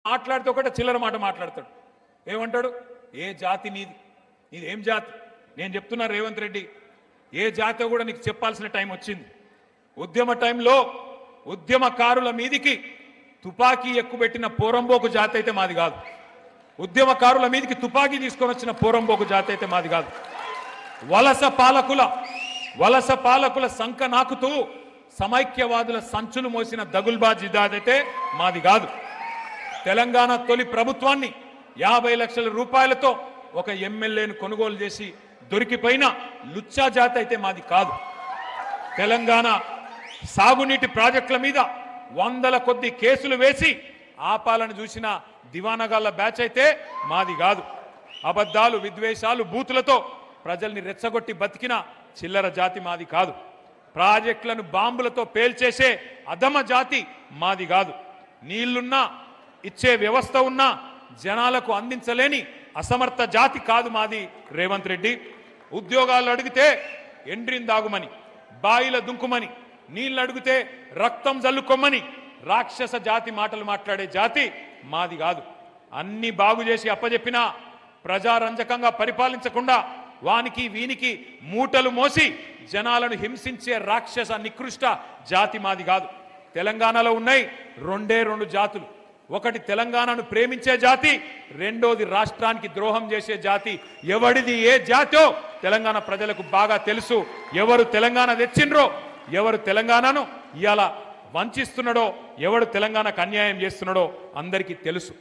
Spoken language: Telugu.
మాట్లాడితే ఒకటే చిల్లర మాట మాట్లాడతాడు. ఏమంటాడు? ఏ జాతి నీది, నీది ఏం జాతి? నేను చెప్తున్నా రేవంత్ రెడ్డి, ఏ జాతో కూడా నీకు చెప్పాల్సిన టైం వచ్చింది. ఉద్యమ టైంలో ఉద్యమకారుల మీదికి తుపాకీ ఎక్కుబెట్టిన పోరంబోకు జాతి అయితే మాది కాదు. ఉద్యమకారుల మీదికి తుపాకీ తీసుకొని వచ్చిన పోరంబోకు జాతి అయితే మాది కాదు. వలస పాలకుల సంక నాకుతూ సమైక్యవాదుల సంచులు మోసిన దగుల్బాజీ అయితే మాది కాదు. తెలంగాణ తొలి ప్రభుత్వాన్ని 50 లక్షల రూపాయలతో ఒక ఎమ్మెల్యేను కొనుగోలు చేసి దొరికిపోయిన లుచ్చా జాతి అయితే మాది కాదు. తెలంగాణ సాగునీటి ప్రాజెక్టుల మీద 100ల కొద్ది కేసులు వేసి ఆపాలను చూసిన దివానగాళ్ల బ్యాచ్ అయితే మాది కాదు. అబద్ధాలు, విద్వేషాలు, బూతులతో ప్రజల్ని రెచ్చగొట్టి బతికిన చిల్లర జాతి మాది కాదు. ప్రాజెక్టులను బాంబులతో పేల్చేసే అధమ జాతి మాది కాదు. నీళ్లున్నా ఇచ్చే వ్యవస్థ ఉన్నా జనాలకు అందించలేని అసమర్థ జాతి కాదు మాది రేవంత్ రెడ్డి. ఉద్యోగాలు అడిగితే ఎండ్రిందాగుమని, బాయిల దుంకుమని, నీళ్ళు అడిగితే రక్తం జల్లుకొమ్మని రాక్షస జాతి మాటలు మాట్లాడే జాతి మాది కాదు. అన్ని బాగు చేసి అప్పజెప్పినా ప్రజారంజకంగా పరిపాలించకుండా వానికి వీనికి మూటలు మోసి జనాలను హింసించే రాక్షస నికృష్ట జాతి మాది కాదు. తెలంగాణలో ఉన్నాయి రెండు జాతులు. ఒకటి తెలంగాణను ప్రేమించే జాతి, రెండోది రాష్ట్రానికి ద్రోహం చేసే జాతి. ఎవడిది ఏ జాతో తెలంగాణ ప్రజలకు బాగా తెలుసు. ఎవరు తెలంగాణ తెచ్చిండ్రో, ఎవరు తెలంగాణను ఇవాళ వంచిస్తున్నాడో, ఎవడు తెలంగాణకు అన్యాయం చేస్తున్నాడో అందరికీ తెలుసు.